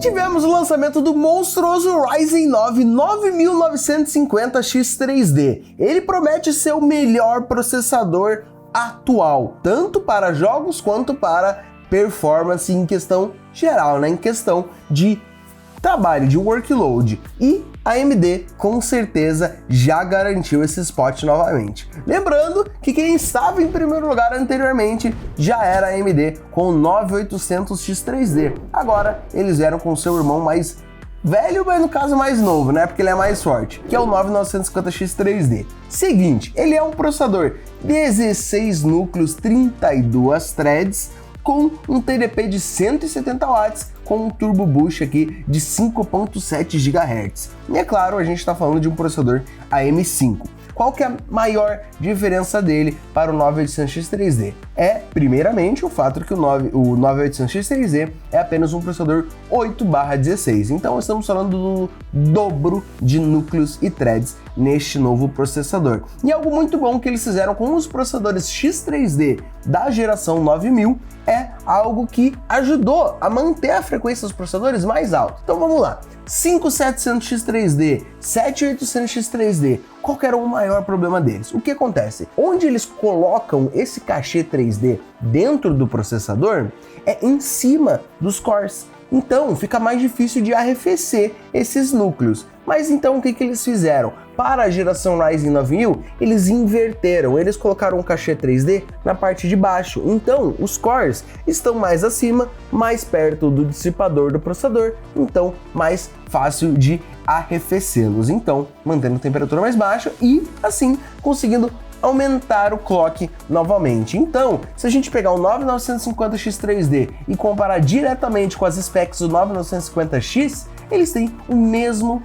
tivemos o lançamento do monstruoso Ryzen 9 9950X3D. Ele promete ser o melhor processador atual, tanto para jogos quanto para performance em questão geral, né? Em questão de trabalho, de workload. E a AMD com certeza já garantiu esse spot novamente. Lembrando que quem estava em primeiro lugar anteriormente já era a AMD com o 9800X3D. Agora eles vieram com o seu irmão mais velho, mas no caso mais novo, né? Porque ele é mais forte, que é o 9950X3D. Seguinte, ele é um processador 16 núcleos, 32 threads, com um TDP de 170 watts, com um turbo boost aqui de 5.7 GHz. E é claro, a gente está falando de um processador AM5. Qual que é a maior diferença dele para o 9800X3D? É, primeiramente, o fato que o 9800X3D é apenas um processador 8/16. Então, estamos falando do dobro de núcleos e threads neste novo processador. E algo muito bom que eles fizeram com os processadores X3D da geração 9000 é algo que ajudou a manter a frequência dos processadores mais alta. Então, vamos lá. 5700X3D, 7800X3D, qual que era o maior problema deles? O que acontece? Onde eles colocam esse cachê 3D dentro do processador é em cima dos cores. Então fica mais difícil de arrefecer esses núcleos. Mas então o que eles fizeram? Para a geração Ryzen 9000, eles inverteram, eles colocaram um cachê 3D na parte de baixo. Então os cores estão mais acima, mais perto do dissipador do processador, então mais fácil de arrefecê-los. Então mantendo a temperatura mais baixa e assim conseguindo aumentar o clock novamente. Então, se a gente pegar o 9950X3D e comparar diretamente com as specs do 9950X, eles têm a mesma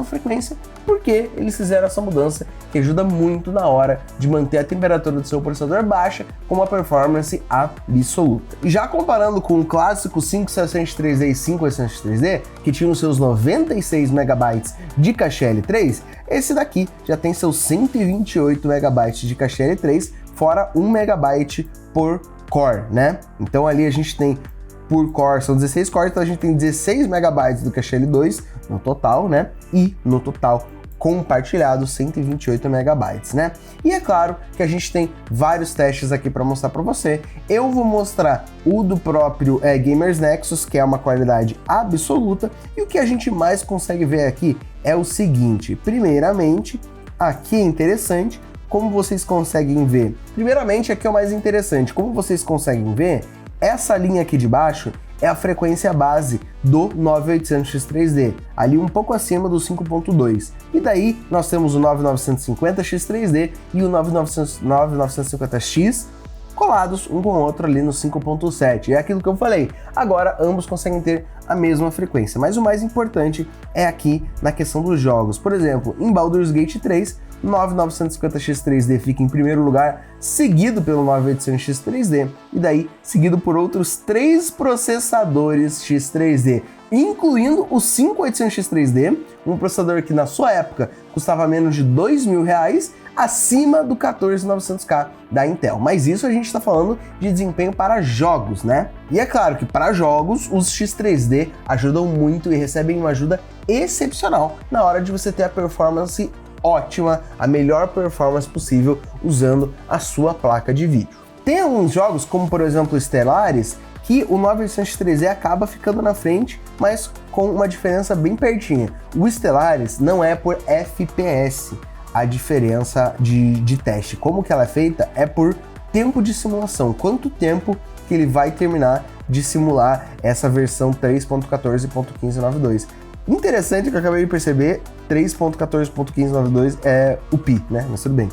frequência, porque eles fizeram essa mudança que ajuda muito na hora de manter a temperatura do seu processador baixa com uma performance absoluta. E já comparando com o clássico 5600X3D e 5800X3D, que tinham seus 96 MB de caché L3, esse daqui já tem seus 128 MB de caché L3, fora 1 MB por core, né? Então ali a gente tem por core, são 16 cores, então a gente tem 16 MB do caché L2 no total, né? E no total compartilhado 128 MB, né? E é claro que a gente tem vários testes aqui para mostrar para você. Eu vou mostrar o do próprio Gamers Nexus, que é uma qualidade absoluta, e o que a gente mais consegue ver aqui é o seguinte: primeiramente, aqui é interessante, como vocês conseguem ver, primeiramente aqui é o mais interessante, como vocês conseguem ver, essa linha aqui de baixo é a frequência base do 9800X3D, ali um pouco acima do 5.2. E daí nós temos o 9950X3D e o 9950X colados um com o outro ali no 5.7. É aquilo que eu falei. Agora ambos conseguem ter a mesma frequência, mas o mais importante é aqui na questão dos jogos. Por exemplo, em Baldur's Gate 3, 9950X3D fica em primeiro lugar, seguido pelo 9800X3D, e daí seguido por outros 3 processadores X3D, incluindo o 5800X3D, um processador que na sua época custava menos de R$2.000, acima do 14900K da Intel. Mas isso a gente está falando de desempenho para jogos, né? E é claro que para jogos, os X3D ajudam muito e recebem uma ajuda excepcional na hora de você ter a performance ótima, a melhor performance possível usando a sua placa de vídeo. Tem alguns jogos, como por exemplo Stellaris, que o 9800X3D acaba ficando na frente, mas com uma diferença bem pertinha. O Stellaris não é por FPS a diferença de teste. Como que ela é feita é por tempo de simulação. Quanto tempo que ele vai terminar de simular essa versão 3.14.1592. Interessante que eu acabei de perceber, 3.14.1592 é o pi, né? Mas tudo bem.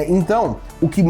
Então, o que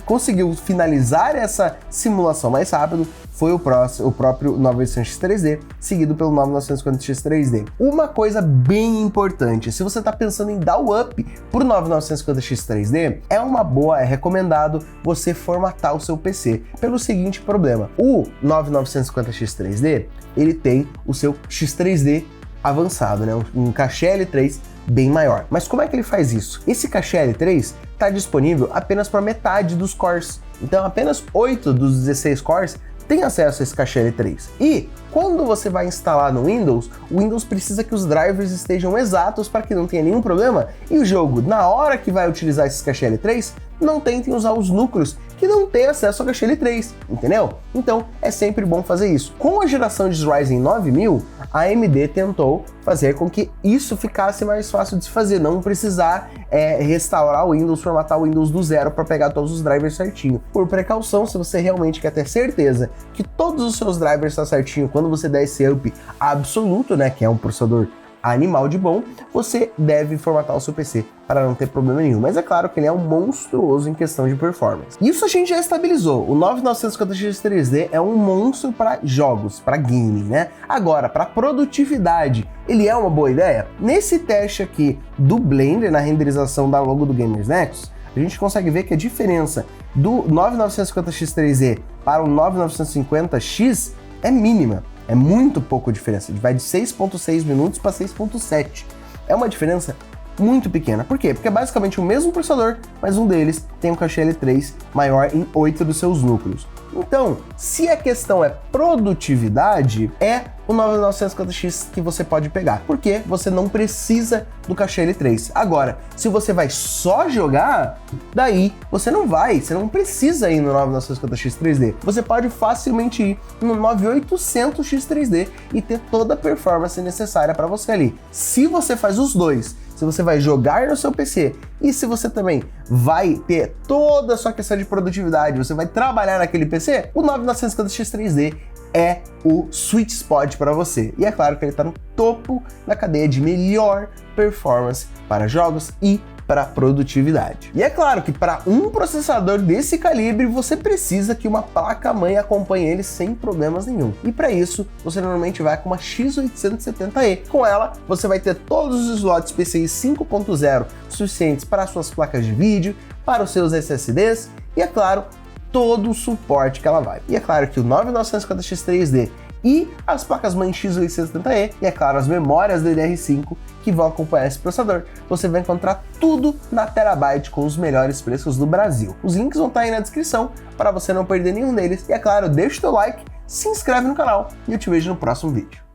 conseguiu finalizar essa simulação mais rápido foi o próprio 9800X3D, seguido pelo 9950X3D. Uma coisa bem importante, se você está pensando em dar o up para o 9950X3D, é recomendado você formatar o seu PC, pelo seguinte problema: o 9950X3D, ele tem o seu X3D avançado, né? Um caché L3 bem maior. Mas como é que ele faz isso? Esse caché L3 está disponível apenas para metade dos cores. Então apenas 8 dos 16 cores tem acesso a esse cache L3. E quando você vai instalar no Windows, o Windows precisa que os drivers estejam exatos para que não tenha nenhum problema e o jogo, na hora que vai utilizar esse cache L3, não tentem usar os núcleos que não têm acesso ao cache L3, entendeu? Então é sempre bom fazer isso. Com a geração de Ryzen 9000, a AMD tentou fazer com que isso ficasse mais fácil de se fazer, não precisar restaurar o Windows, formatar o Windows do zero para pegar todos os drivers certinho. Por precaução, se você realmente quer ter certeza que todos os seus drivers estão certinho quando você der esse up absoluto, né, que é um processador animal de bom, você deve formatar o seu PC para não ter problema nenhum. Mas é claro que ele é um monstruoso em questão de performance. Isso a gente já estabilizou. O 9950X 3D é um monstro para jogos, para gaming, né? Agora, para produtividade, ele é uma boa ideia? Nesse teste aqui do Blender, na renderização da logo do Gamers Nexus, a gente consegue ver que a diferença do 9950X 3D para o 9950X é mínima. É muito pouco a diferença, vai de 6.6 minutos para 6.7. É uma diferença muito pequena. Por quê? Porque é basicamente o mesmo processador, mas um deles tem um cache L3 maior em 8 dos seus núcleos. Então, se a questão é produtividade, é o 9950X que você pode pegar, porque você não precisa do cache L3. Agora, se você vai só jogar, daí você não precisa ir no 9950X 3D. Você pode facilmente ir no 9800X 3D e ter toda a performance necessária para você ali. Se você faz os dois, se você vai jogar no seu PC e se você também vai ter toda a sua questão de produtividade, você vai trabalhar naquele PC, o 9950X 3D é o sweet spot para você. E é claro que ele está no topo da cadeia de melhor performance para jogos e para produtividade. E é claro que para um processador desse calibre, você precisa que uma placa-mãe acompanhe ele sem problemas nenhum. E para isso, você normalmente vai com uma X870E. Com ela, você vai ter todos os slots PCI 5.0 suficientes para suas placas de vídeo, para os seus SSDs e, é claro, todo o suporte que ela vai. E é claro que o 9950X 3D e as placas-mãe X870E e, é claro, as memórias DDR5 que vão acompanhar esse processador. Você vai encontrar tudo na Terabyte com os melhores preços do Brasil. Os links vão estar aí na descrição para você não perder nenhum deles. E, é claro, deixa o teu like, se inscreve no canal e eu te vejo no próximo vídeo.